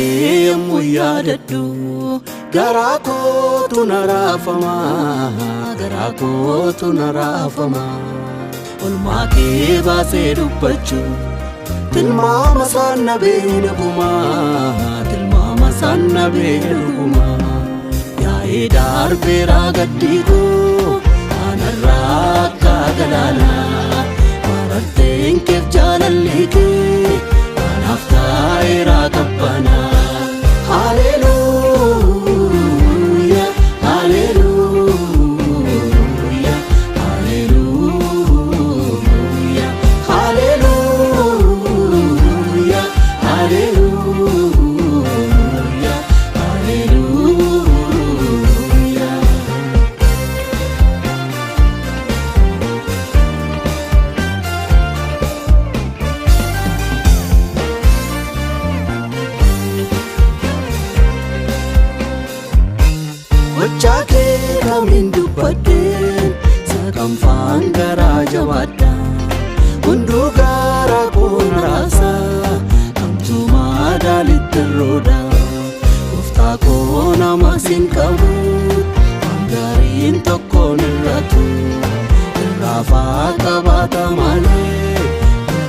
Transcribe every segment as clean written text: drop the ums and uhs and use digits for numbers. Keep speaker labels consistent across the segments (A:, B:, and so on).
A: kee muyaadadhu garaa kootu naraafama garaa kootu naraafama olmaa kee baasee dubbachuu tilmaama sana beekuma tilmaama sana beekuma yaa'ee darbeera gaddiigoo anarraa akka galaana marateen keef jaalalli kee anaaf taa'eera qabbana. Hallelujah, hallelujah, hallelujah, hallelujah, hallelujah, hallelujah. Wajjake kamin dubbadeen saganfaan garaa jabaadha hunduu garaa koon raasa kamtuu maadaalitti rooda gooftaa koo nama siin qabu hangaariin tokkoon irratu irraafaa qabaata malee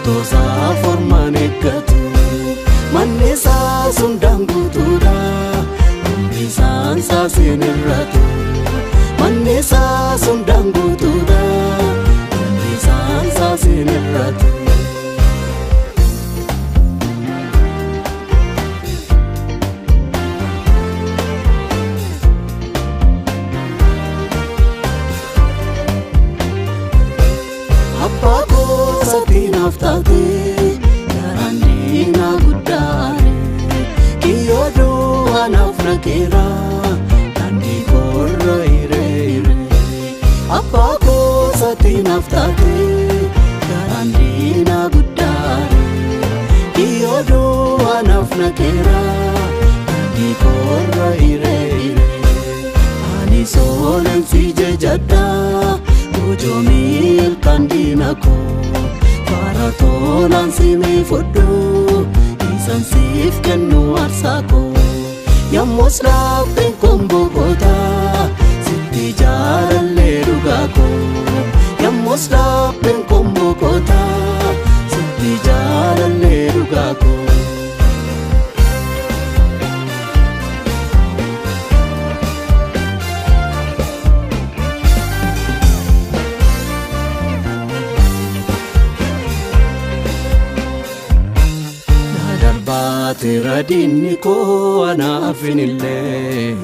A: toosaa formaan eeggatu manni isaa sundaan guutuudha. Sansa sinirratu manni isaa sundaan guutuudha manni sansa sinirratu. Abbaa koo satiinaaf taatee garaan diinaa guddaare kiyyooduu anaaf nageera kandi korro ire abbaa koo satiinaaf taatee garaan diinaa guddaare kiyyooduu anaaf nageera kandi korro ire ani soolen si jejadha bojoomil kandiina koo fara tolaan si meefodhu isan siif kennu aarsaa koo. Yammus lapheen kombokota sitti jaalallee dhugaa koo yammus lapheen kombokota sitti jaalallee dhugaa koo. Tera dinni koo anaafinillee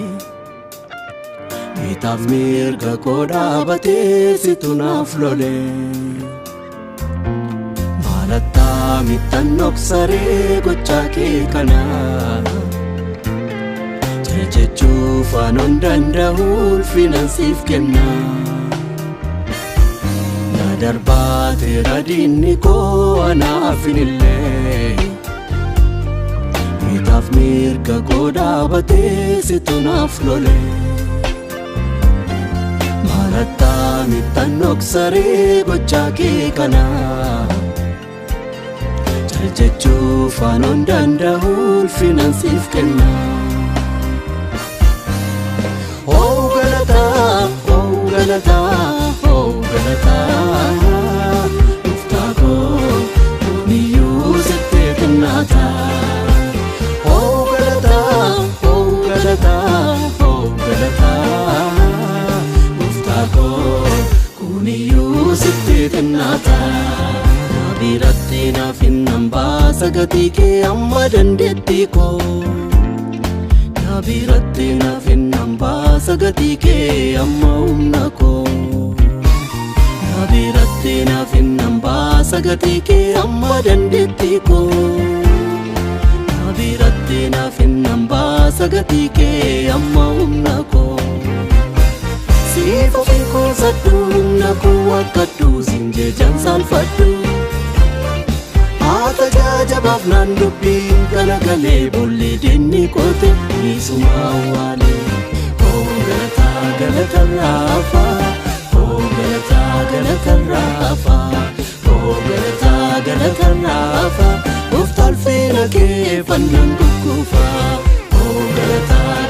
A: bitaaf mirga koo dhaabatee situ naaf lolee maalattaa mittan dhoksaree gochaa kee kana jechuuf anon danda'u ulfinan siif kenna na darbaa tera dinni koo anaafinillee. Bitaaf mirga koo dhaabatee situ naaf lolee maalattaa mittan dhoksaree gochaa kee kana jechuuf anon danda'u ulfinan siif kenna. Oh galataa, oh galataa, oh galataa dhuftaa koo niyyuu sittee kennaata. Oh galataa, dhuftaa koo kuniyyuu sitti kennaata. Na biratti naaf hin baasa gatii kee amma dandeettii koo. Na biratti naaf hin baasa gatii kee amma humna koo. Na biratti naaf hin baasa gatii kee amma dandeettii koo. Biratti naaf hin baasa gatii kee amma humna koo. Siif ofii kuusadhu humna koo akkadhu siin jejaan saalfadhu. Haata jaajabaaf naan dubbiin galagalee boollee dinni qote dhiisuma awwaalee. Oh galataa galatarraafa oh galataa galatarraafa oh galataa galatarraafa. Uftalfina kee fannan gugguufa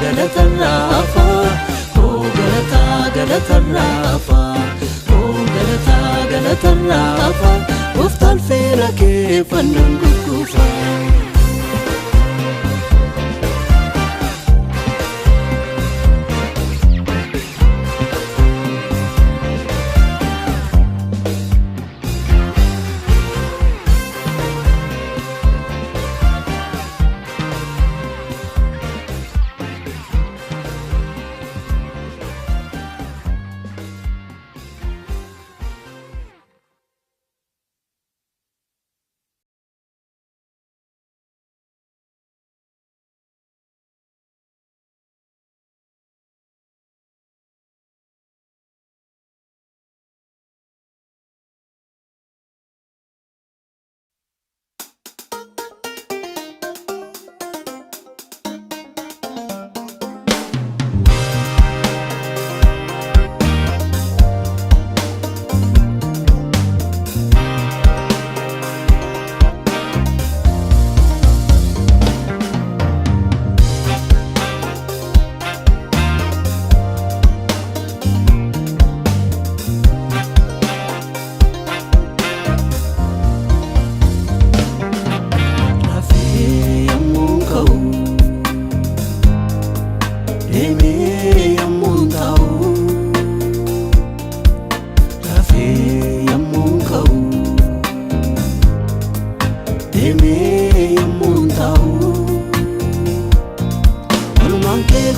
A: galatarraafa galatarraafa galatarraafa Gooftaan ulfina kee fannan gugguufa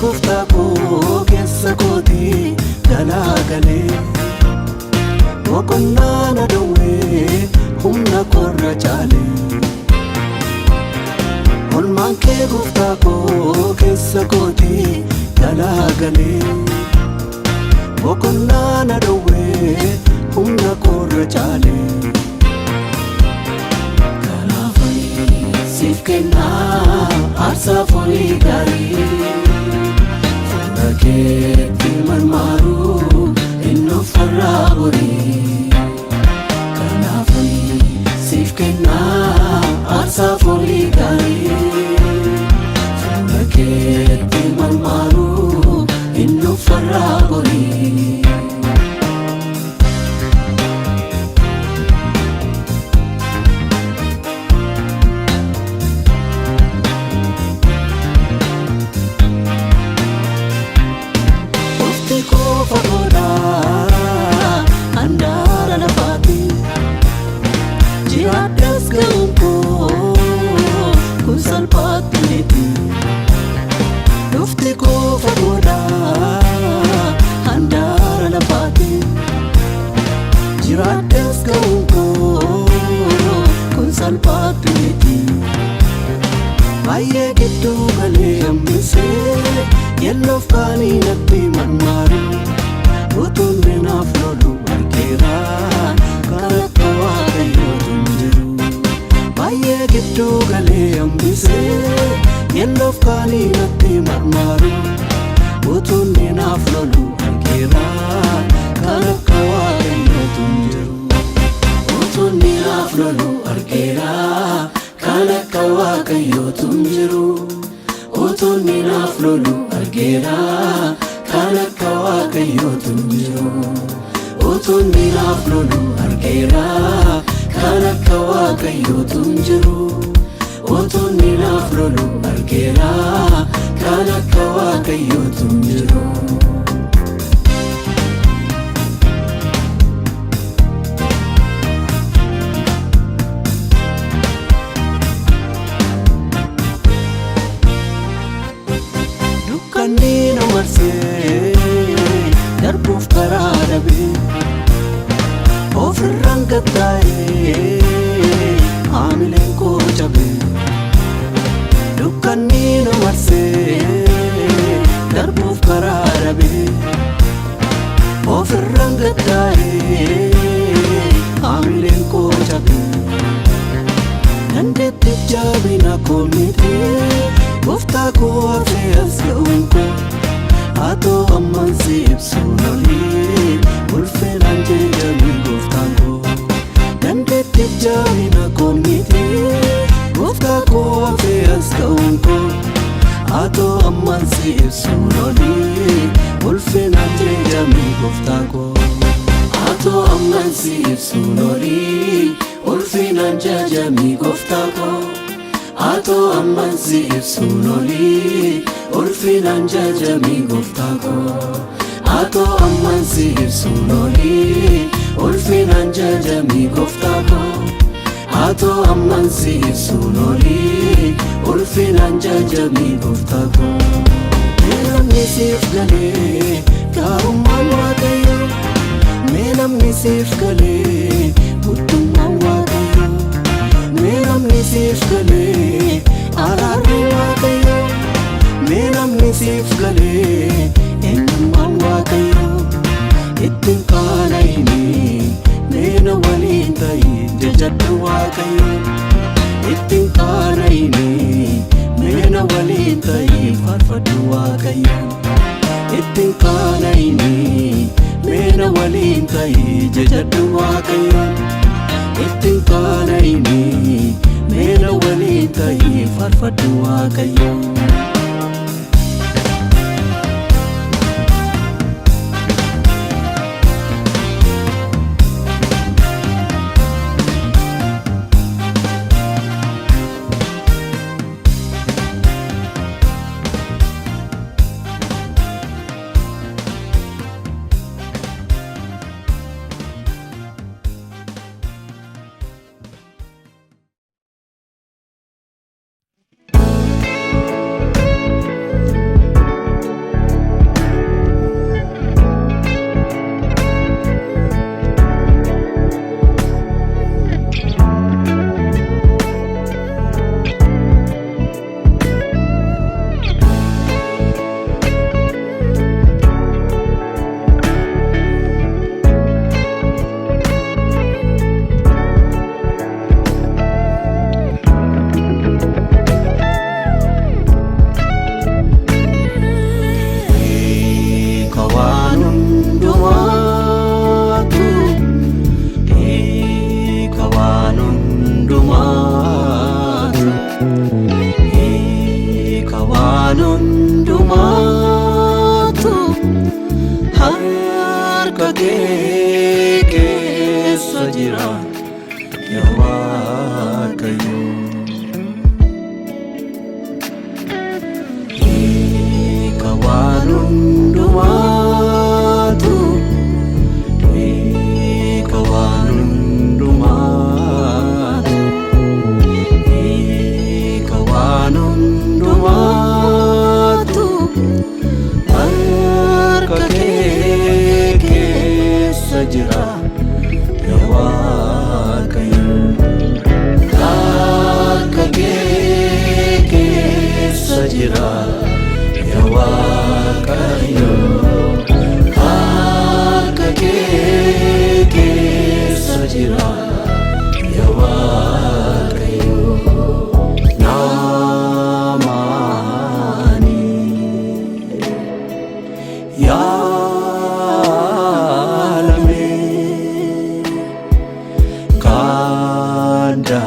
A: Gooftaa koo keessa kootii galaagalee boqonnaa na dhowwee humna korra caalee olmaan kee gooftaa koo keessa kootii galaagalee boqonnaa na dhowwee humna korra caalee kanaafanii siif kennaa aarsaa foonii gaarii Keetti marmaru innuuf farraa borii kanaafanii siif kennaa aarsaa foonii gaarii fuula keetti marmaru innuuf farraa borii Dufti koo fagoodha handaara lafaati jiraadhas ga'uun koo kun salphaatti miti baay'ee gidduu galee hambisee yelloof kaanii natti marmaaru utuun naaf lolu argeera kan akka waaqayyootu hin jiru baay'ee gidduu galee hambisee yelloof kaanii natti marmaaru utuun naaf lolu argeera kan akka waaqayyootu hin jiru utuun naaf lolu argeera kan akka waaqayyootu hin jiru utuun naaf lolu argeera kan akka waaqayyootu hin jiru utuun naaf lolu argeera kan akka waaqayyootu hin jiru utuun naaf lolu argeera kan akka waaqayyootu hin jiru dukkanni na marsee darbuuf karaa dhabee ofirraan gattaa'ee haamileen koo cabee dukkanni na marsee darbuuf karaa dhabee ofirraan gattaa'ee haamileen koo cabee dandeetti jabina koo miti gooftaa koo hafee as ga'uun koo atoo amman si ibsuun olii ulfinaan jajjabii gooftaan koo dandeetti jabina koo miti gooftaa koo fe'as ta'uun koo atoo ammaan si ibsuun olii ulfinaan jajamii gooftaa koo atoo ammaan si ibsuun olii ulfinaan jajamii gooftaa koo atoo ammaan si ibsuun olii ulfinaan jajamii gooftaa koo atoo ammaan si ibsuun olii ulfinaan jajamii gooftaa koo atoo ammaan si ibsuun olii ulfinaan jajamii gooftaa koo mee namni siif galee gaarummaan Waaqayyoo mee namni siif galee guutummaan Waaqayyoo mee namni siif galee araarri Waaqayyoo mee namni siif galee eenyummaan Waaqayyoo ittiin qaana'ini mee na waliin ta'i jajadhu Waaqayyoo ittiin qaana'ini mee na waliin ta'i faarfadhu Waaqayyoo ittiin qaana'ini mee na waliin ta'i jajadhu Waaqayyoo ittiin qaana'ini mee na waliin ta'i faarfadhu Waaqayyoo harka kee keessa jira yaa Waaqayyoo hiika waan hundumaatu hiika waan hundumaatu hiika waan hundumaatu harka kee keessa jira yaa Waaqayyoo harka kee keessa jira yaa Waaqayyoo harka kee keessa jira yaa Waaqayyoo naamani yaalame kanda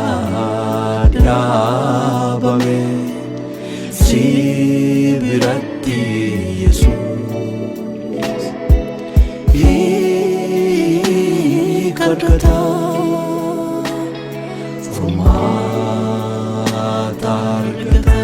A: dhaabame si biratti Yesuus hiikadhata furmaata argata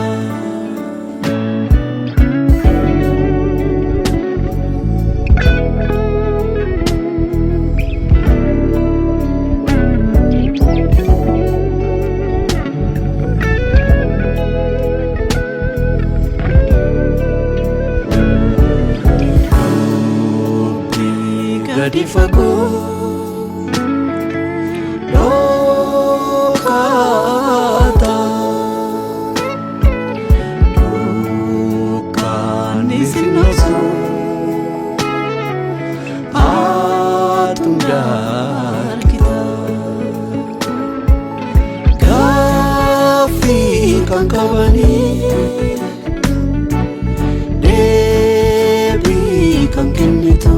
A: gadi fagoo dhokata dukkaani si nobsu atunda argita gaaffii kan qabanii deebii kan kennitu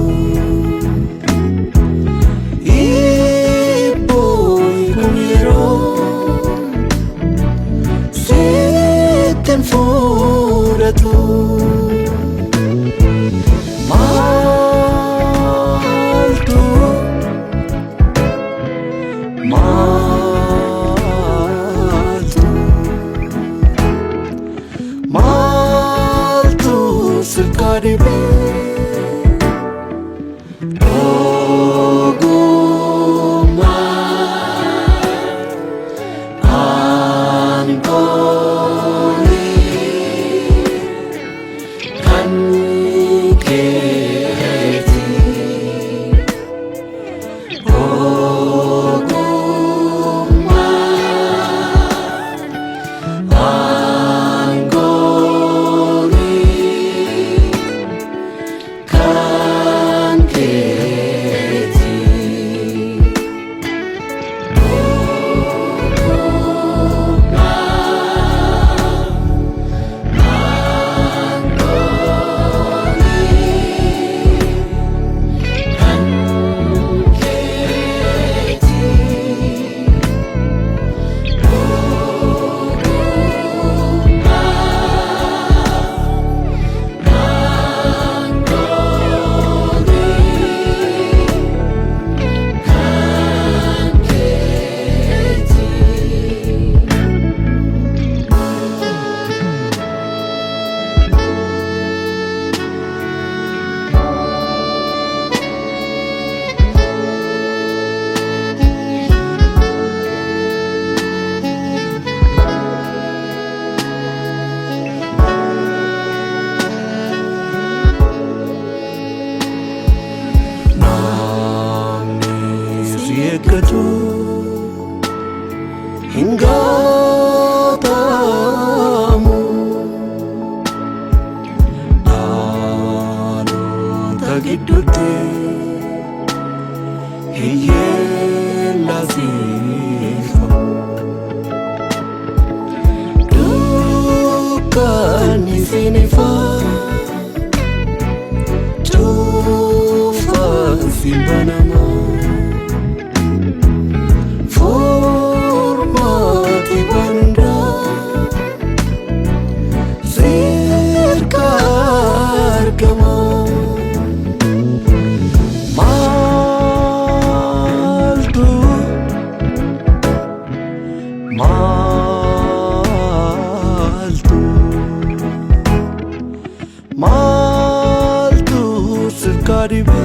A: hingatamu Dhalota gidduutti hiyyeella siifamu dukkanni sinifa cufaan simbanama formati banda sirka argama maltu sirka dibe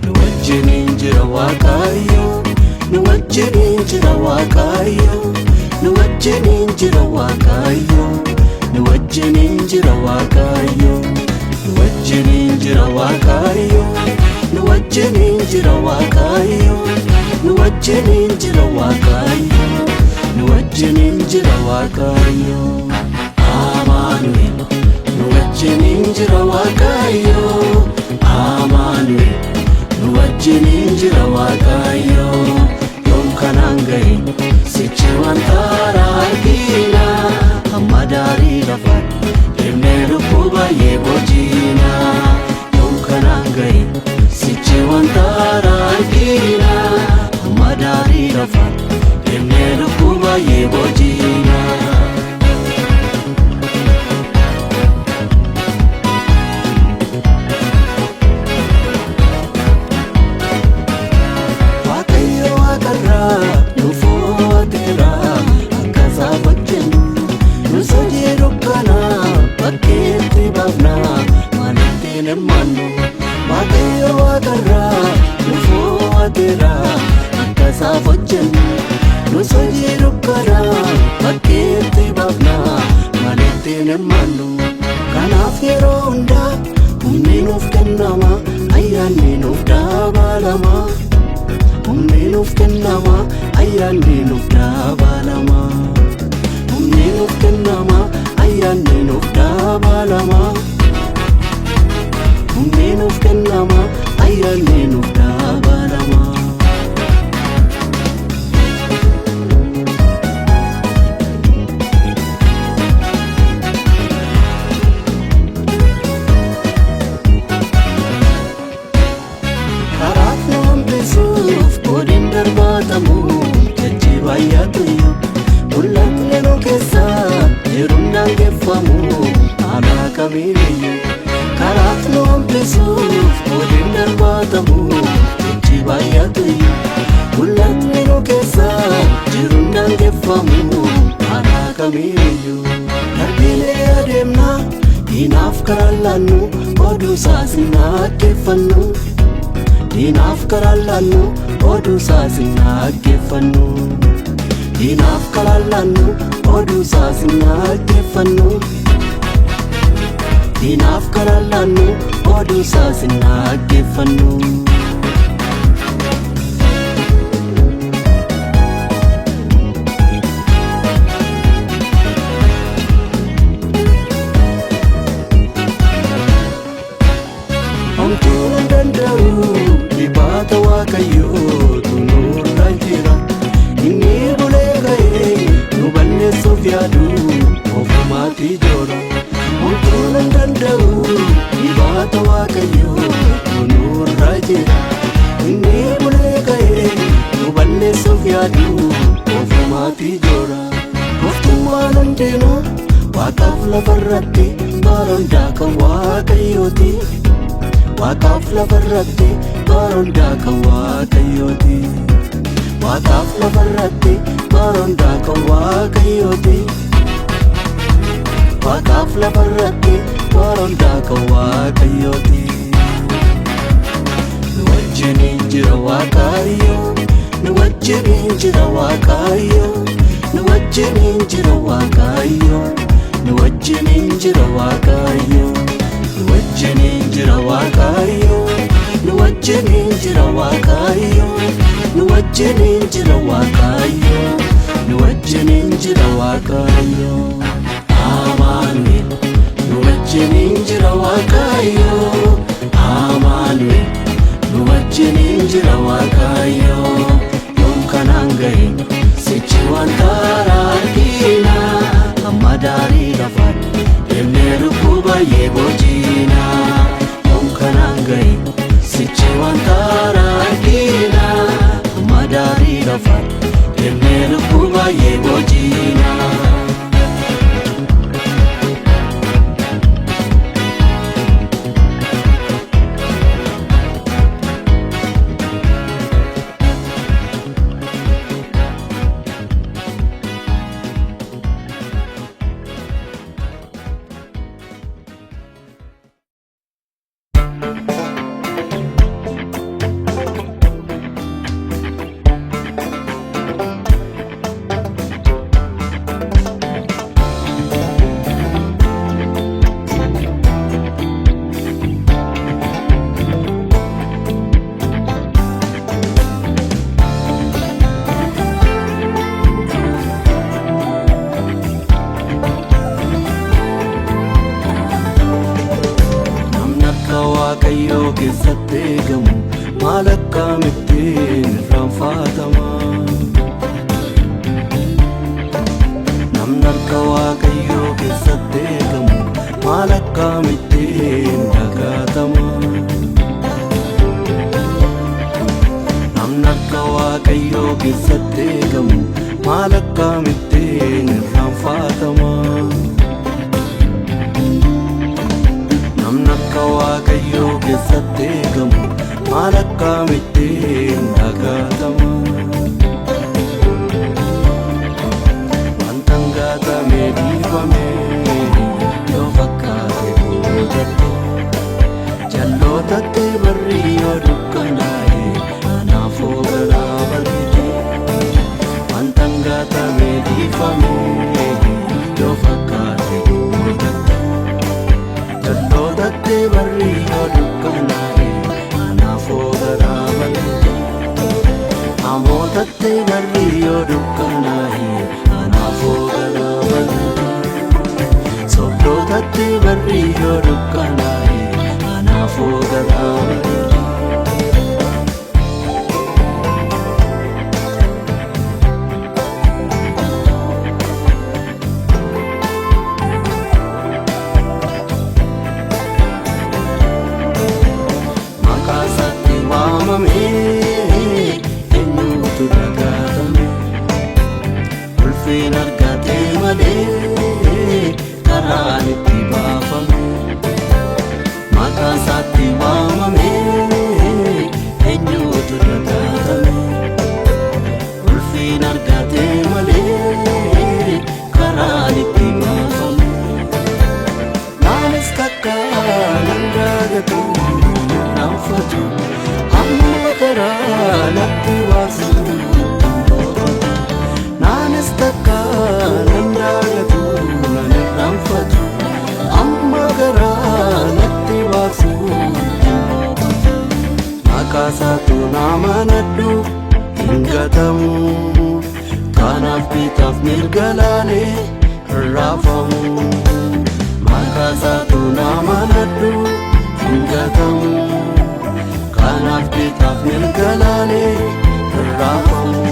A: nu wajjin jira Waaqayyo nu wajjin jira Waaqayyo nu wajjin jira Waaqayyo nu wajjin jira Waaqayyo nu wajjin jira Waaqayyo nu wajjin jira Waaqayyo nu wajjin jira Waaqayyo Amanuel nu wajjin jira Waaqayyo Amanuel nu wajjin jira Waaqayyo yoom kanaan gahe sichi wanta argina hamma daarii lafa deemnee lubbuu baay'ee boojina yoom kanaan gahe sichi wanta argina hamma daarii lafa deemnee lubbuu baay'ee boojina Manu Waaqayyo Waaqarra nufuu adeera akkasa wajjin nu soojii dukkana bakkeetti baafna maletti manu kanaaf yeroo hundaa humni nuuf kennama ayyaanni nuuf dabalama humni nuuf kennama ayyaanni nuuf dabalama humni nuuf kennama ayyaanni nuuf dabalama humni nuuf kennama ayyaanni nuuf dabalama karaaf nu hambisuuf godin darbaatamu jajjibaayyaatuyyu mul'atni nu keessa jiruun daangeffamu haala kamiiniyyu karaaf nu hambisuuf godin darbaatamu jajjibaayyaatuyyu mul'atni nu keessa jiruun daangeffamu haala kamiiniyyu darbiilee adeemna diinaaf karaan laannu oduu saasinna dhaggeeffannu diinaaf karaan laannu oduu saasinna dhaggeeffannu diinaaf kalaallannu oduu isaas hin dhaggeeffannu diinaaf kalaallannu oduu isaas hin dhaggeeffannu. Homtuun danda'u dhibaata waaqayyootu nurra jira. Inni bulee ga'ee nu balleessuuf yaadu ofumaatti joora. Homtuun danda'u dhibaata waaqayyootu nurra jira. Inni bulee ga'ee nu balleessuuf yaadu ofumaatti joora. Gooftummaan hundinuu Waaqaaf lafarratti baroondaa kan waaqayyooti. Waaqaaf lafarratti baroondaa kan waaqayyooti. Waaqaaf lafarratti baroondaa kan waaqayyooti. Waaqaaf lafarratti baroondaa kan waaqayyooti. Nu wajjiniin jira Waaqayyo, nu wajjiniin jira Waaqayyo, nu wajjiniin jira Waaqayyo, nu wajjiniin jira Waaqayyo. Nu wajjiniin jira Waaqayyo, nu wajjiniin jira Waaqayyo, nu wajjiniin jira Waaqayyo, nu wajjiniin jira Waaqayyo. Amaanu'el, nu wajjiniin jira Waaqayyo. Amaanu'el, nu wajjiniin jira Waaqayyo. Yoom kanaan ga'e sichi wanta argina, amma daarii lafaatti deemnee lubbuu baay'ee boojina. Yoom kanaan ga'e sichi wanta argina, amma daarii lafaatti deemnee lubbuu baay'ee boojina. Waaqayyoo keessatti eegamu maal akkamittiin irraanfatama. Namni harka Waaqayyoo keessatti eegamu maal akkamittiin dagatama. Namni harka Waaqayyoo keessatti eegamu maal akkamittiin irraanfatama. Namni akka Waaqayyoo keessatti eegamu maal akkamittiin dagatama. Wanta gaatamee dhiifamee yoo fakkaate boodatti jallootatti barri yoo dukkanaa'e anaafoo garaa bal'ite. Wanta gaatamee dhiifamee yoo fakkaate boodatti jallootatti barri yoo dukkanaa'e anaafoo garaa bal'ite. Hamootatti barri yoo dukkanaa'e anaafoo garaa bal'ite. Sobdootatti barri yoo dukkanaa'e anaafoo garaa bal'ite. Eenyuutu dagatame ulfin argatee malee karaan itti baafame. Maqaan isaatti waamame eenyuutu dagatame ulfin argatee malee karaan itti baafame. Naanis takka nan dagatu naanfatu amma karaa natti baasu. Naan gatamu kanaaf bitaaf mirga laalee raafamu maqaa isaatu nama nadhu hin gatamu kanaaf bitaaf mirga laalee raafamu.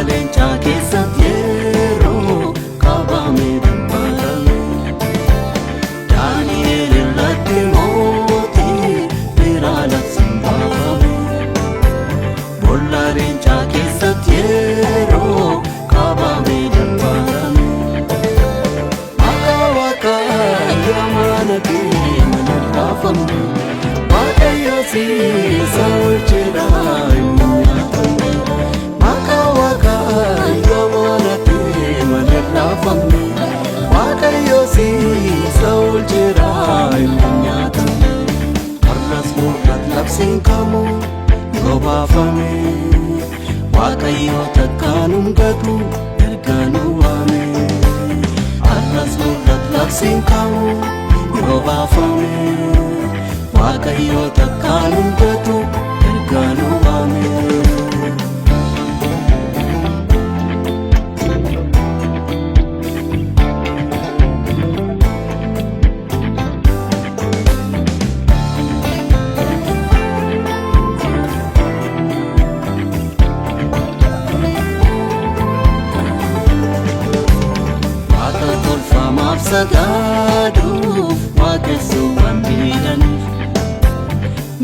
A: Leencaa keessatti yeroo qabame dubbatame Daani'eel irratti mootii biraa labsiin baafame Bolla leencaa keessatti yeroo qabame dubbatame Maqaa Waaqayyo amanatee mana raafamne Waaqayyo siisa oolcheedha hin nyaatamne Waaqayyo siisa oolcheedha hin nyaatamne har'as nurratti labsiin kamuu yoo baafame Waaqayyo takkaan hin gatu erga nu waame har'as nurratti labsiin kamuu yoo baafame Waaqayyo takkaan hin gatu erga nu waame. Sagaaduuf waaqessuuwwan miidhaniif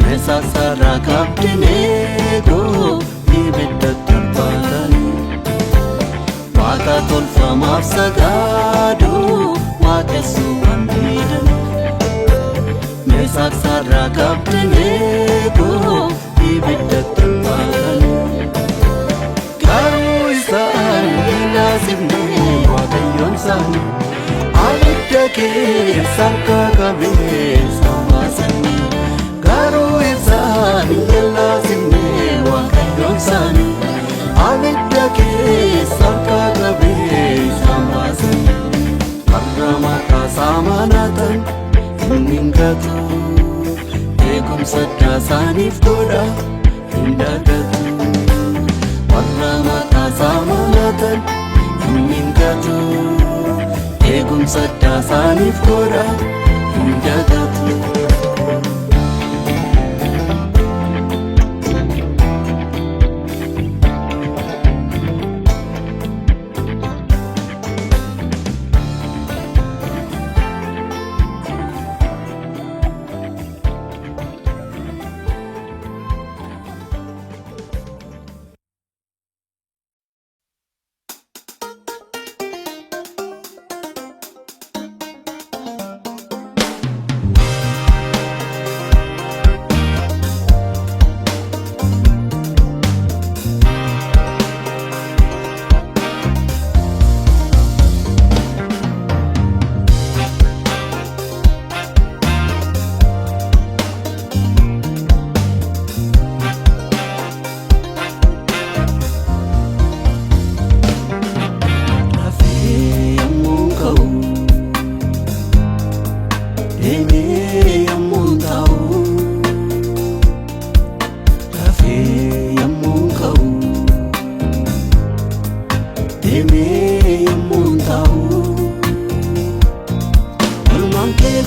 A: meeshaa sarara kabdineegoo ibidda darbatanii waaqa tolfamaaf sagaaduuf waaqessuuwwan miidhaniif meeshaa sarara kabdineegoo ibidda darbatanii garuu isaan hin naasifne waaqayyoon isaanii abidda keessaan kakabee sambaasanii garuu isaan hin laasifne waaqayyoon isaanii abidda keessaan kakabee sambaasanii har'a maqaa isaa amanatan hin gatu eegumsa addaa isaaniif godha hin dagatu har'a maqaa isaa amanatan hin gatu eegumsa addaa isaaniif godha hin dagatu.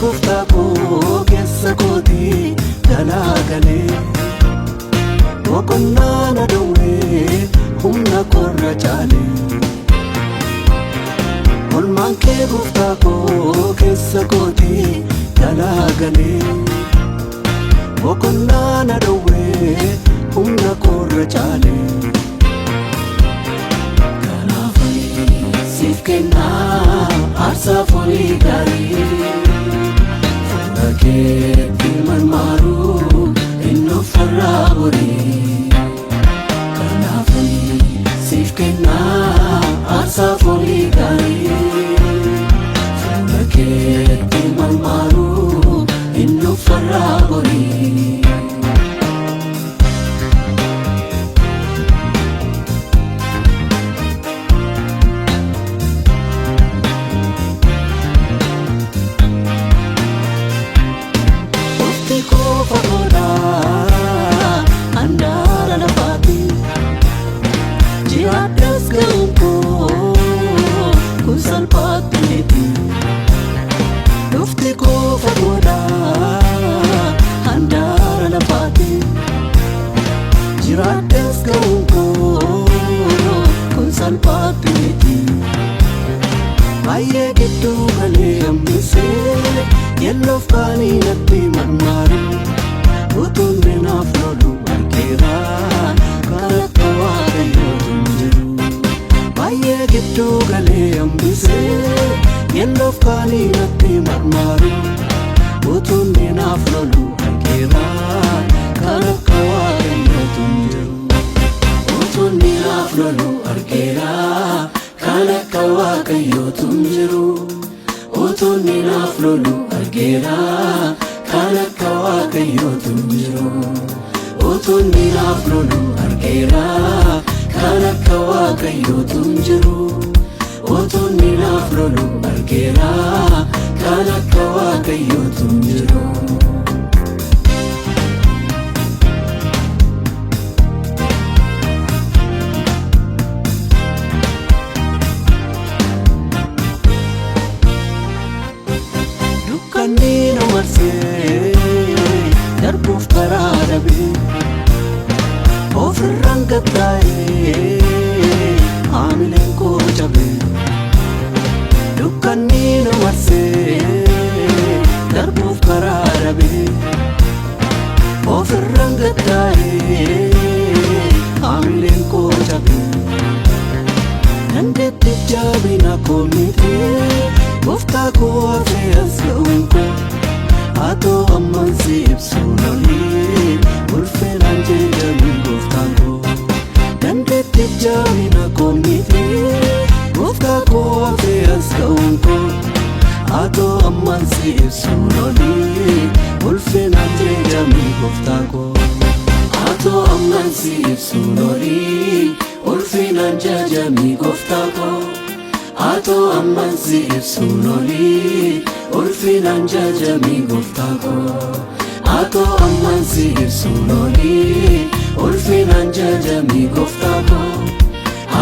A: Gooftaa koo keessa kootii galaagalee boqonnaa na dhowwee humna korra caalee olmaan kee gooftaa koo keessa kootii galaagalee boqonnaa na dhowwee humna korra caalee kanaafanii siif kennaa aarsaa foolii gaarii keetti marmaaru innoffarraa borii kanaafanii siif kennaa aarsaa foolii arabori Aye giddu gale ambise yellof kani natti marmaru utunne naflolu argera karakwa kayo tunjiru Aye giddu gale ambise yellof kani natti marmaru utunne naflolu argera karakwa kayo tunjiru utunne naflolu argera Kanakawa kayo tunjiru Utuni naflolu argera Kanakawa kayo tunjiru Utuni naflolu argera Kanakawa kayo tunjiru Utuni naflolu argera Kanakawa kayo tunjiru Kanino marse darbuf karadabe ofirran gattae amilen ko jabe Kanino marse darbuf karadabe ofirran gattae amilen ko jabe Nande tijabe na komite Gofta ko afeas gaunko Ato amman sip sunali Ulfen anje jami gofta ko Dande tijami na komite Gofta ko afeas gaunko Ato amman sip sunali Ulfen anje jami gofta ko Ato amman sip sunali Ulfen anje jami gofta ko Ato ammansi ibsunoli ulfinan jajami goftako Ato ammansi ibsunoli ulfinan jajami goftako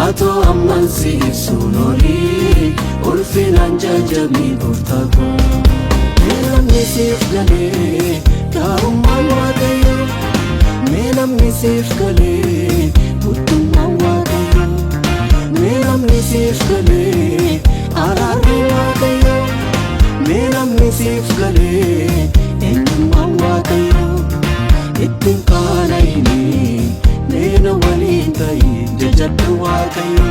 A: Ato ammansi ibsunoli ulfinan jajami goftako Menam nisif gale karumman wagayo Menam nisif gale butumman wagayo Menam nisif gale ararri wagayo Menam nisif gale enyumman wagayo Ittin kaanaini mena walin ta'i jajaddu wagayo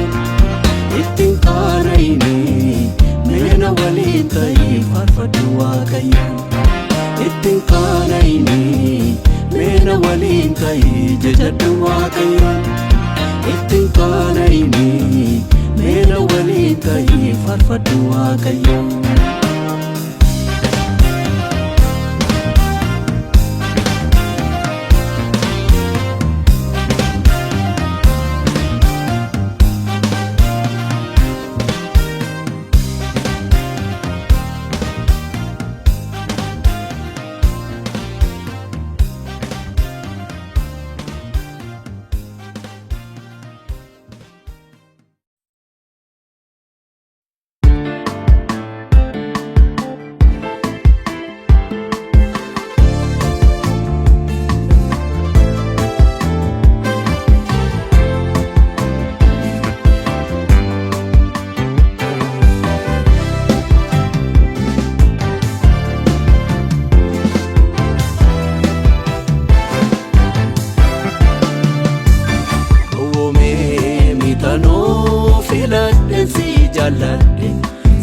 A: Ittin kaanaini mena walin ta'i farfaddu wagayo Ittin kaanaini mena walin ta'i jajaddu wagayo Ittin kaanaini mena walin ta'i farfaddu wagayo jaalladhe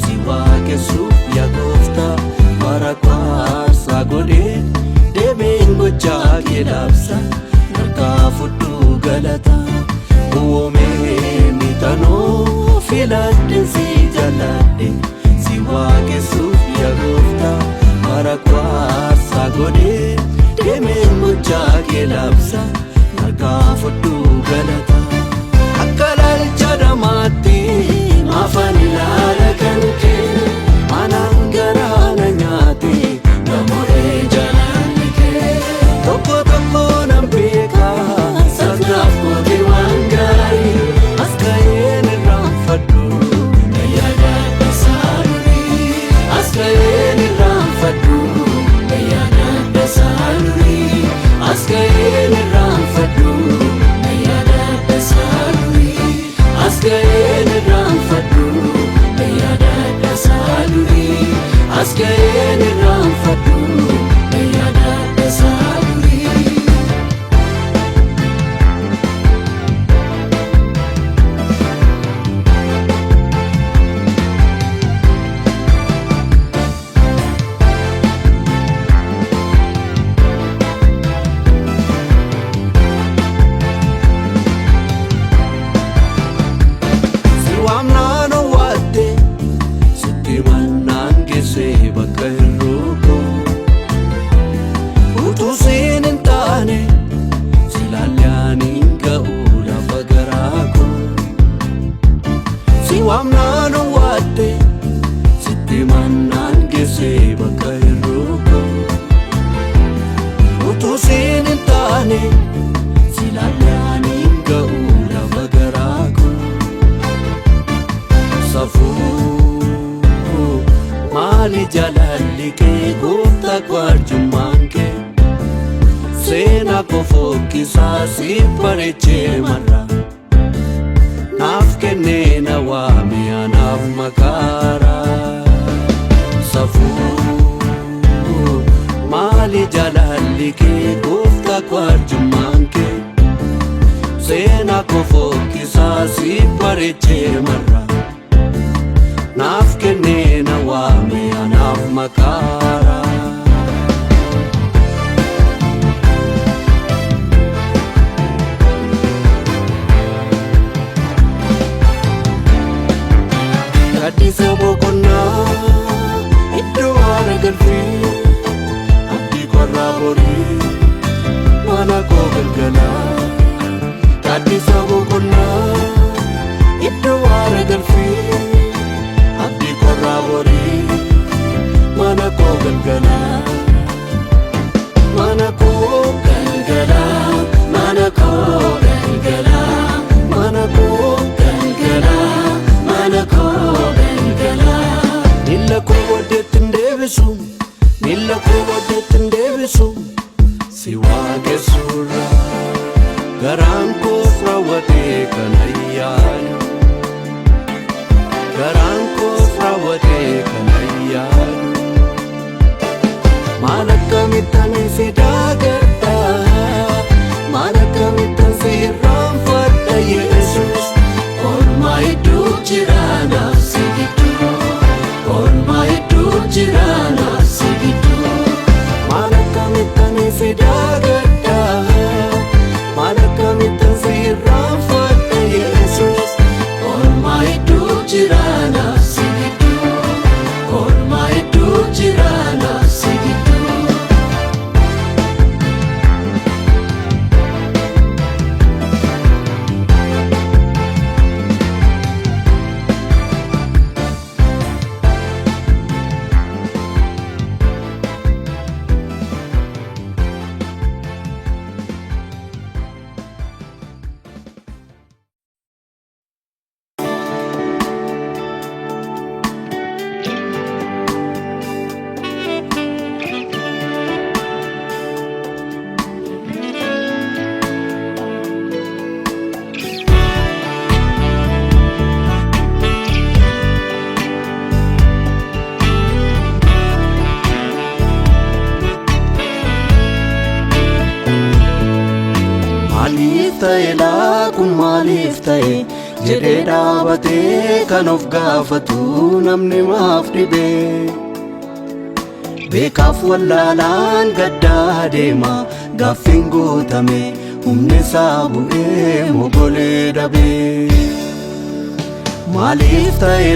A: si waaqessuuf yaa gooftaa mara kwaarsaa godhee deemeen gochaa kee dhaabsa narkaa fudhuu galata uumee mitanoo filadhe si jaalladhe si waaqessuuf yaa gooftaa mara kwaarsaa godhee labsa narkaa fudhu galata akka laalcha damaatti maafan ilaala kan kee manaan garaana nyaate namoota jaalalli kee tokko tokko nan beeka sagnaaf kooti waan gaarii as ka'een irraanfadhu yaada saalurii as ka'een irraanfadhu yaada saalurii as ka'een irraanfadhu yaada saalurii as ka'een irraanfadhu yaada saalurii as ka'een irraanfadhu yaada saalurii. Jaalalli kee gooftaa arjummaan kee seenaa koo fokkisaa si bareechee marra naaf kennee na waame anaaf makaara safuu maali jaalalli kee gooftaa arjummaan kee seenaa koo fokkisaa si bareechee marra naaf kennee na waame anaaf makaara. Gaddisa boqonnaa iddoo aara galfii abdii korraa borii mana koo galgalaa. Gaddisa boqonnaa iddoo aara galfii abdii korraa borii mana koo galgalaa. Mana koo galgalaa mana koo galgalaa mana koo galgalaa mana koo galgalaa. Miila koo wadeetti hin deebisu miila koo wadeetti hin deebisu si waaqessuudha garaan koos raawwatee kan ayyaanu garaan koos raawwatee kan ayyaanu maal akkamittan si daagadha maal akkamittan si irraanfadha Yesuus oolmaa hedduu jira naaf si gidduu oolmaa hedduu jira naaf si gidduu maal akkamittan si daagadha maal akkamittan si irraanfadha Yesuus oolmaa hedduu jira naaf si gidduu oolmaa hedduu jira naaf si gidduu. Kun maaliif ta'e jedhee dhaabatee kan of gaafatu namni maaf dhibee beekaaf wallaalaan gaddaa deema gaaffiin guutame humni isaa bu'ee mogolee dhabee. Maaliif ta'e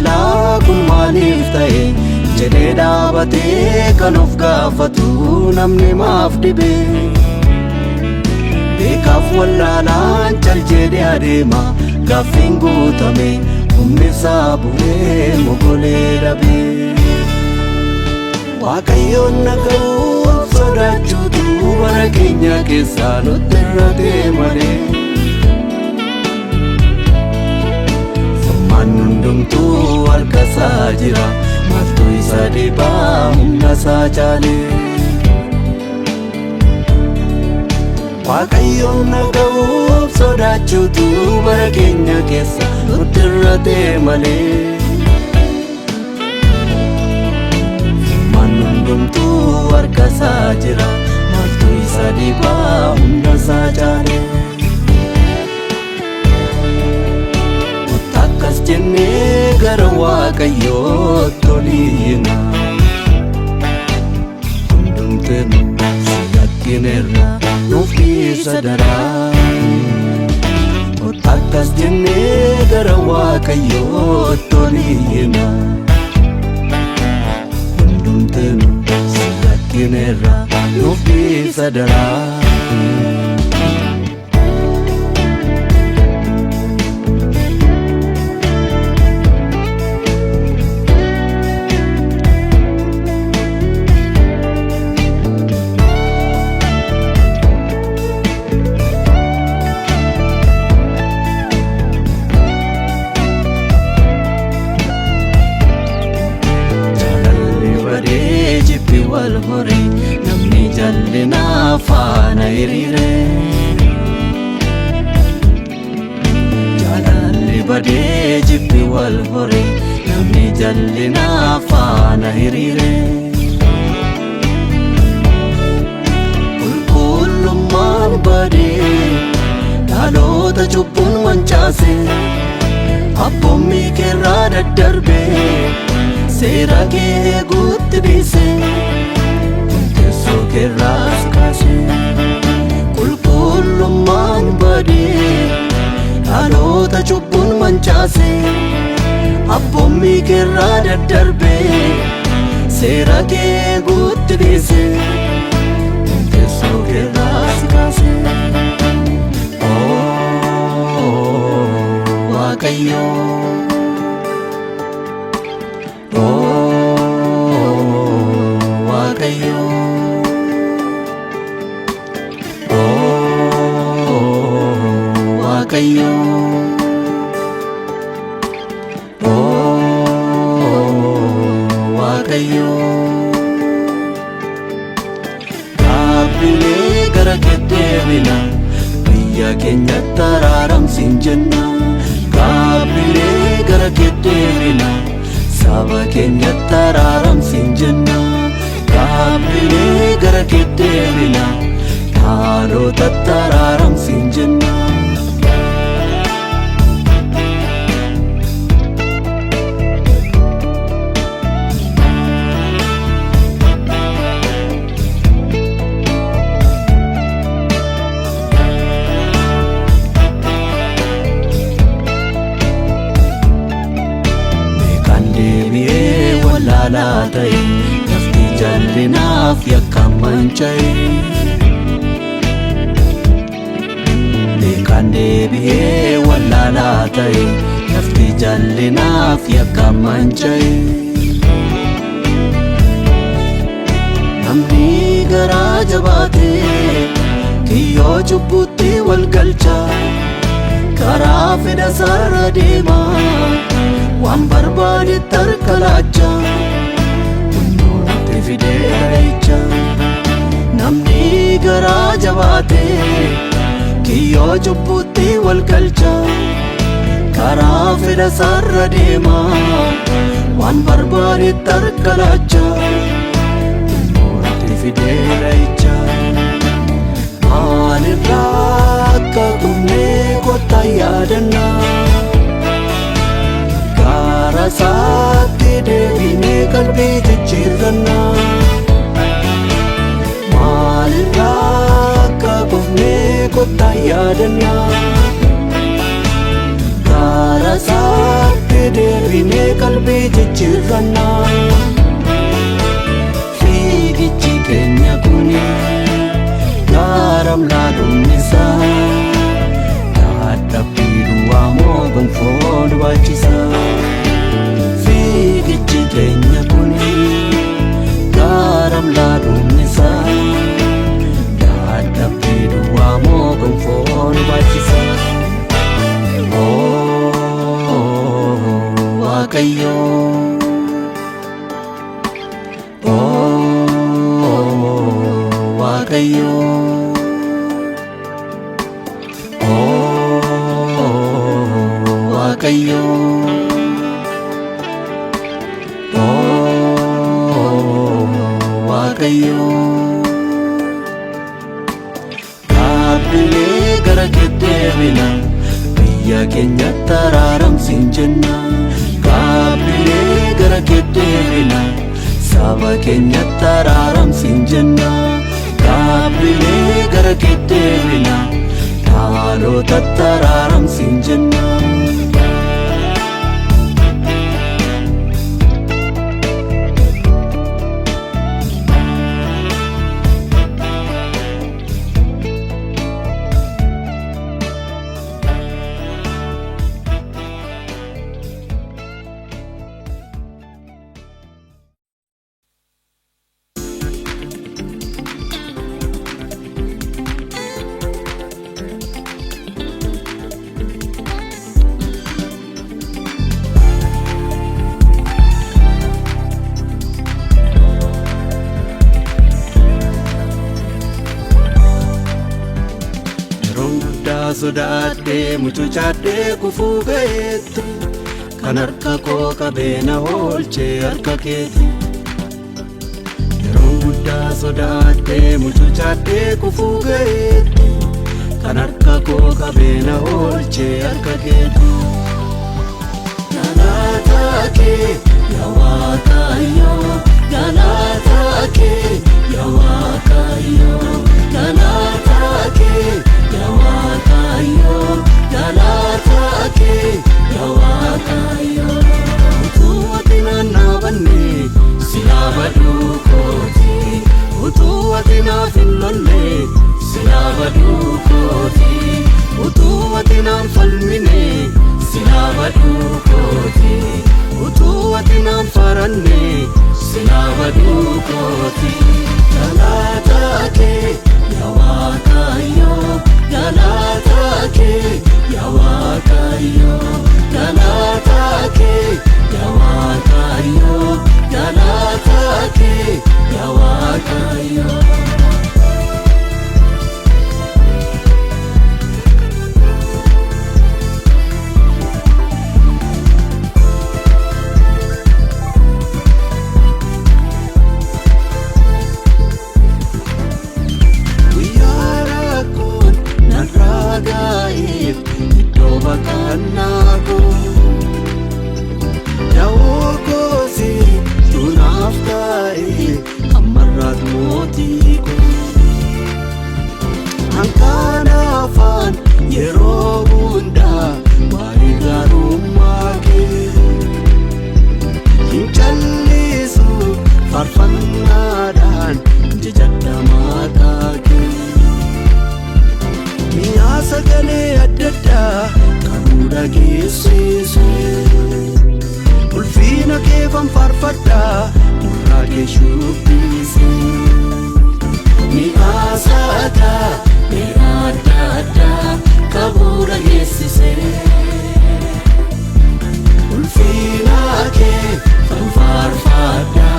A: kun maaliif ta'e jedhee dhaabatee kan of gaafatu namni maaf dhibee isaaf wallaalaan cal jedhee adeema gaaffiin guutame humni isaa bu'ee mogolee dhabee. Waaqayyoon dhaga'uuf sodaachuutu bara keenya keessaa nutti irratee malee. Furmaan hundumtuu harka isaa jira maaltu isa dhibaa humna isaa caalee. Waaqayyoon dhaga'uuf sodaachuutu bara keenya keessaa nutti irratee malee. Hundumtuu harka isaa jira maaltu isa dhibaa humna isaa caalee. Akkas jennee gara Waaqayyootti ol iyyina hundumtuu si yakkineerra nuuf dhiisa daraa. Akkas jennee gara Waaqayyootti ol iyyina si yakkineerra nuuf dhiisa daraa. Wal horii namni jallinaa faana hiriiree. Jaalalli badee jibbi wal horii namni jallinaa faana hiriiree. Qulqullummaan badee dhaloota cubbuun mancaasee abboommii keerraa daddarbee seera kee guutti dhiisee. Keerraas kaasee qulqullummaan badee dhaloota cubbuun mancaasee abboommii keerraa daddarbee seera kee guutti dhiisee teessoo keerraas kaasee. Waaqayyo Waaqayyo Waaqayyo Waaqayyo. Dhaabbilee gara deddeebina biyya keenyatti araaramsiin jenna. Dhaabbilee gara deddeebina saba keenyatti araaramsiin jenna. Dhaabbilee gara deddeebina dhalootatti araaramsiin jenna. Wallaalaa ta'e lafti jallinaaf yakkaan manca'e. Beekaan deebi'ee wallaalaa ta'e lafti jallinaaf yakkaan manca'e. Namni garaa jabaatee kiyyoo cubbutti wal galcha karaa fedha isaarra deemaa. Waan barbaadetti harka laacha kunnuutti fideera. Namni garaa jabaatee kiyyoo cubbutti wal galcha karaa fedha isaarra deemaa. Waan barbaadetti harka laacha kunnuutti fideera. Maalirraa akka kufnee kottaa yaadannaa. Gara isaatti deebinee qalbii jijjiirrannaa. Maalirraa akka kufnee kottaa yaadannaa. Gara isaatti deebinee qalbii jijjiirrannaa. Fiigichi keenya kuni gaaram laaluun isaa. Waaqayyo. Waaqayyo. Waaqayyo. Dhaabbilee gara keetti biyya keenyatti araaramsiin jenna. Dhaabbilee gara keetti saba keenyatti araaramsiin jenna. Dhaabbilee gara keetti dhaalotatti araaramsiin jenna. Sodaadhee mucucaadhee kufuu ga'eetti kan harka koo qabee na oolchee harka keeti. Yeroo guddaa sodaadhee mucucaadhee kufuu ga'eetti kan harka koo qabee na oolchee harka keeti. Galaataa kee yaa Waaqayyo, galaataa kee yaa Waaqayyo, galaataa kee yaa Waaqayyo, galaataa kee yaa Waaqayyo. Utuu ati naannaa bannee silaa baduu kooti, utuu ati naaf hin lolle silaa baduu kooti, utuu ati naan falmine silaa baduu kooti, utuu ati naan faranne silaa baduu kooti. Galaataa kee yaa Waaqayyo, galaataa kee yaa Waaqayyo, galaataa kee yaa Waaqayyo, galaataa kee yaa Waaqayyo. Yeroo hundaa waa'ee gaarummaa kee hin callisu, faarfannaadhaan jajadha maqaa kee. Mi'aa sagalee adda addaa kan dhageessisu, ulfina kee faarfadha gurra kee shubbise. Mi'aa sagalee adda addaa kabuu dhageessise, ulfina kee faarfadha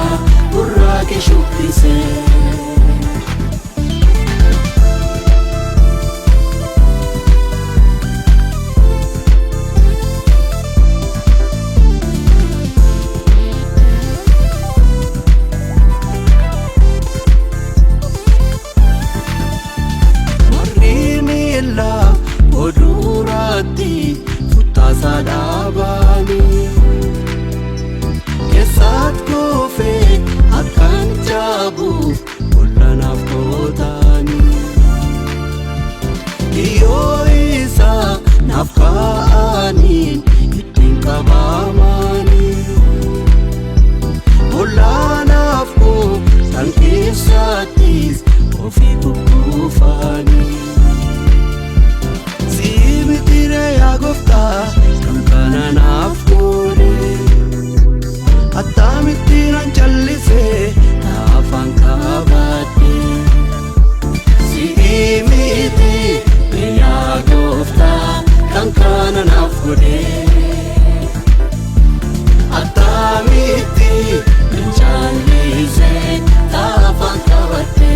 A: gurra kee shubbise. Keessaat koofee akkaan jaabuuf bollanaaf kootaanii, kiyyoo isaa naaf kaa'anii ittiin qabaamanii, bollanaaf koo kan keessaattis ofii kukkuufanii. Siibitire yaa Gooftaa kan kana naaf godhe, attaamittiin an callisee naafaan qabadhe. Siibitire yaa Gooftaa kan kana naaf godhe, attaamittiin an callisee naafaan qabadhe.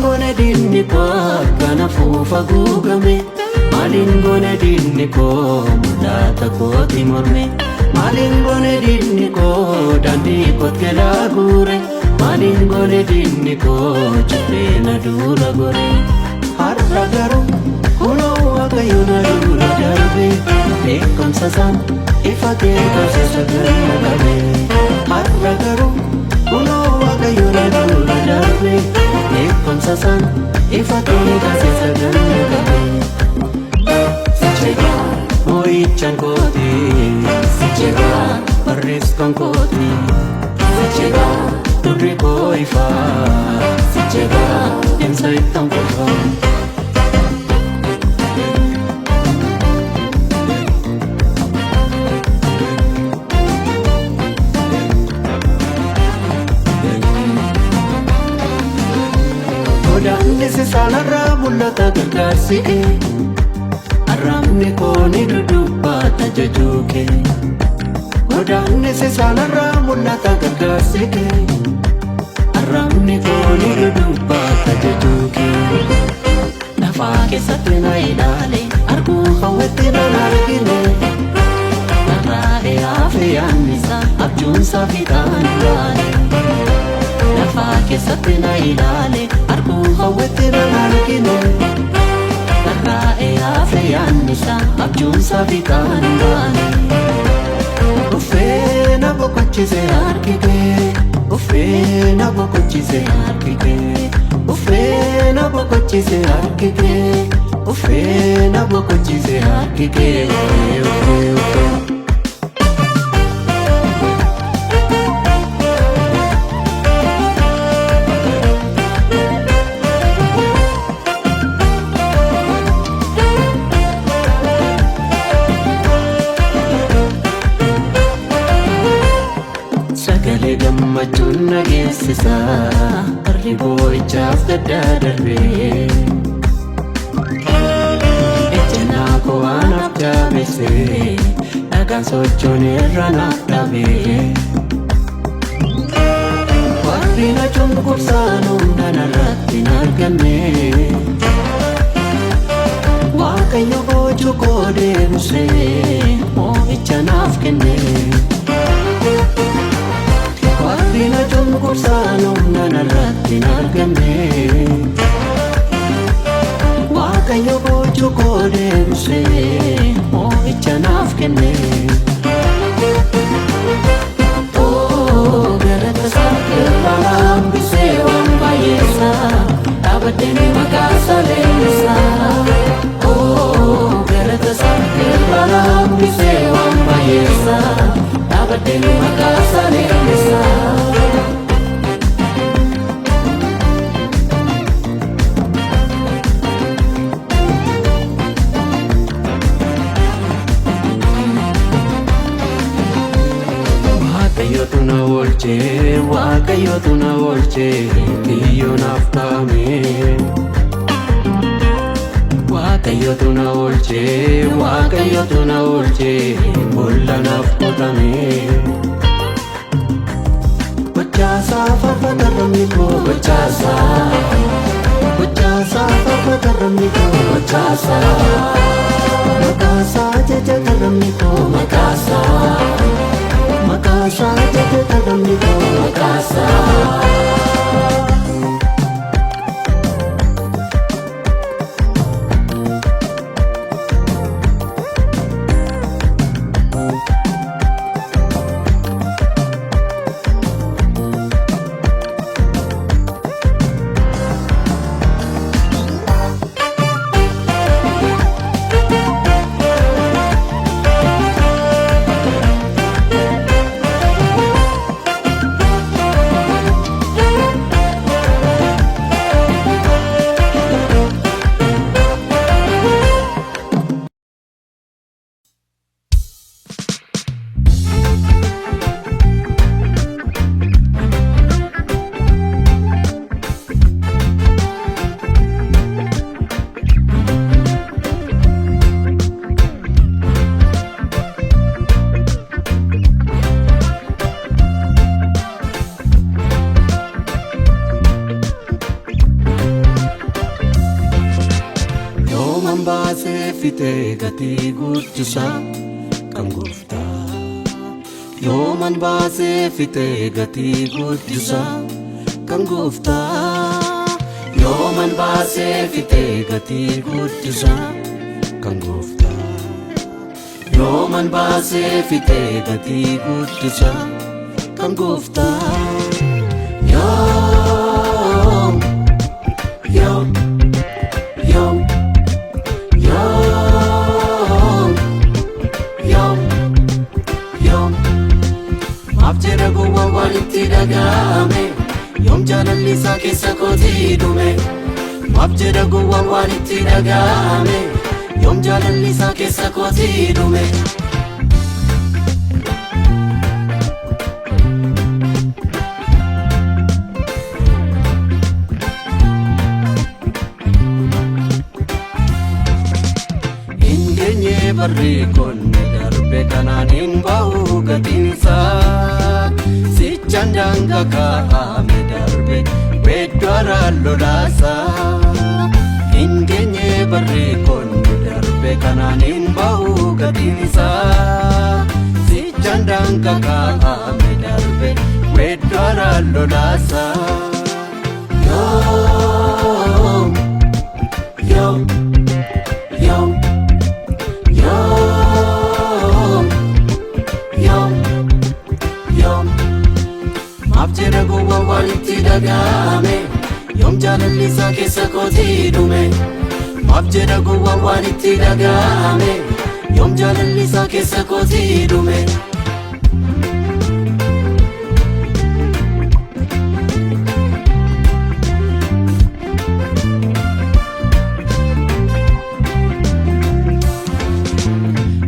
A: goone diinni koo akkana fuufa guugame maaliin goone diinni koo mul'ata kooti morme maaliin goone diinni koo daandii kotkelaa guure maaliin goone diinni koo cubbee na dura gore har'a garuu kunoo Waaqayyo na dura darbe beekumsa isaan ifatee barsiisa galma qabe har'a garuu kunoo Waaqayyo na dura darbe beekumsa isaan ifatee barsiisa galma qabe sichega moo'ichaan kooti sichega barreessuun kooti sichega durri koo ifaa sichega deemsa ittaan qofaa. Godaannisi saanarraa mul'ata gargaarsi kee arrabni koo ni dudubbaata jajuu kee godaannisi saanarraa mul'ata gargaarsi kee arrabni koo ni dudubbaata jajuu kee lafaa keessatti na ilaale arguu hawwatti nan argine narraa'ee hafe yaannisa abjuunsaa fiixaan baane lafaa keessatti na ilaale arguu hawwatti nan argine narraa'ee hafe yaannisa abjuunsaa fiixaan baane uffee na boqochise harki kee uffee na boqochise harki kee uffee na boqochise harki kee uffee na boqochise harki kee sagalee gammachuun nageessisa harri boo'ichaaf gaddaa darbee ejjennaa koo anaaf jabeesse dhagaan sochoon irra naaf dhabee warri na cunqursaan humna narratti hin arganne Waaqayyo boojuu koo deebisee moo'icha naaf kenne warri na cunqursaan humna narratti hin arganne Waaqayyo boojuu koo deebisee moo'icha naaf kenne galata isaa irraa hambisee waan baay'eessaa dhaabbattee maqaa isaa leellisaa galata isaa irraa hambisee waan baay'eessaa dhaabbattee maqaa isaa leellisaa. Waaqayyotu na oolchee Waaqayyotu na oolchee kiyyoo naaf kaa'ame Waaqayyotu na oolchee Waaqayyotu na oolchee boolla naaf qotame gochaasaa farfata ramni koo gochaasaa farfata ramni koo gochaasaa maqaasaa jajata ramni koo maqaasaa maqaasaa jajata ramni koo maqaasaa. yooman baasee fixee gatii guddisaa kan gooftaa yooman baasee fixee gatii guddisaa kan gooftaa yooman baasee fixee gatii guddisaa kan gooftaa yooman baasee fixee gatii guddisaa kan gooftaa yoom yoom yoom yoom yoom yoom maaf jedha gowwaan waan itti dhaga'ame yoom jaalalli isaa keessa kootii dhume maaf jedha gowwaan waan itti dhaga'ame yoom jaalalli isaa keessa kootii dhume barri konne darbe kanaan hin ba'u gatiinsaa sichaan daangaa kaa'ame darbe weeddooraan lolaasaa hin geenye barri konne darbe kanaan hin ba'u gatiinsaa sichaan daangaa kaa'ame darbe weeddooraan lolaasaa yoom yoom yoom maaf jedha gowwaan waan itti dhaga'ame yoom jaalalli isaa keessa kootii dhume maaf jedha gowwaan waan itti dhaga'ame yoom jaalalli isaa keessa kootii dhume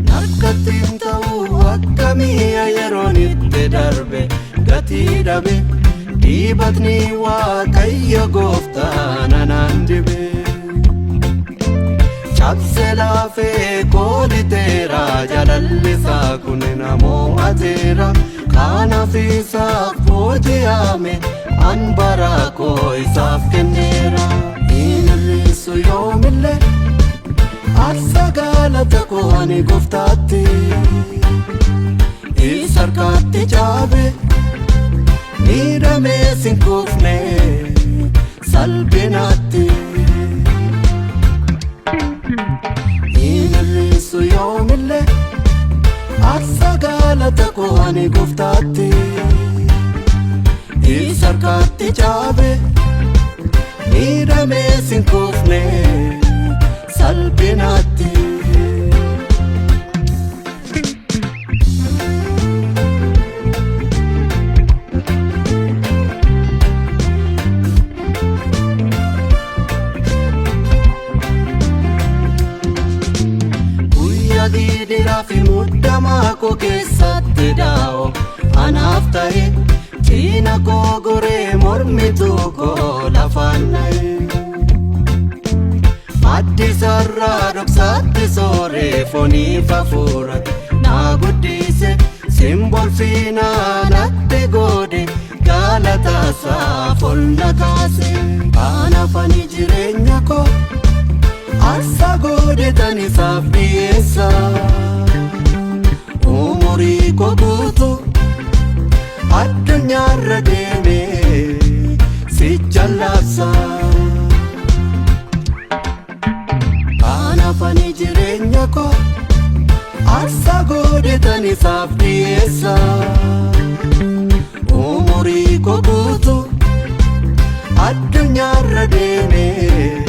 A: narkattiin ta'uu akkamii yeroon itti darbe gatii dhabe dhiibatni waaqayyo gooftaan anaan dibe cabse laafee kooliteera jaalalli isaa kun namoo ateera kanaaf isaaf booji'ame an bara koo isaaf kenneera hin hir'isu yoomillee aarsaa galata koo ani gooftaatti isa harkatti caabe miidhamee sin kufne salphinaatti hin hir'isu yoomillee aarsaa galata koo ani gooftaatti isa harkatti caabe miidhamee sin kufne salphinaatti fi muddamaa koo keessatti daa'o anaaf ta'e ciina koo goree mormituu koo lafaan na'e addisarraa dhoksaatti sooree fooniif hafuurate naa guddise simbolfiinaa natti goode galataasaaf ol na kaase kanaafani jireenya koo aarsaa goodetan isaaf dhiyeessa umurii koo guutuu addunyaarra deemee sichaan labsa kanaafani jireenya koo aarsaa goodetan isaaf dhiyeessa umurii koo guutuu addunyaarra deemee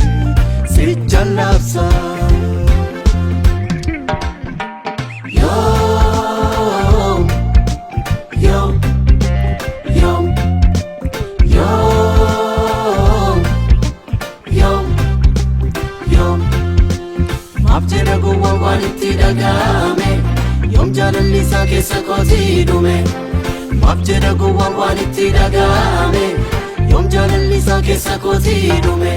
A: sichaan labsa yoom yoom yoom yoom yoom yoom maaf jedha gowwaan waan itti dhaga'ame yoom jaalalli isaa keessa kootii dhume maaf jedha gowwaan waan itti dhaga'ame yoom jaalalli isaa keessa kootii dhume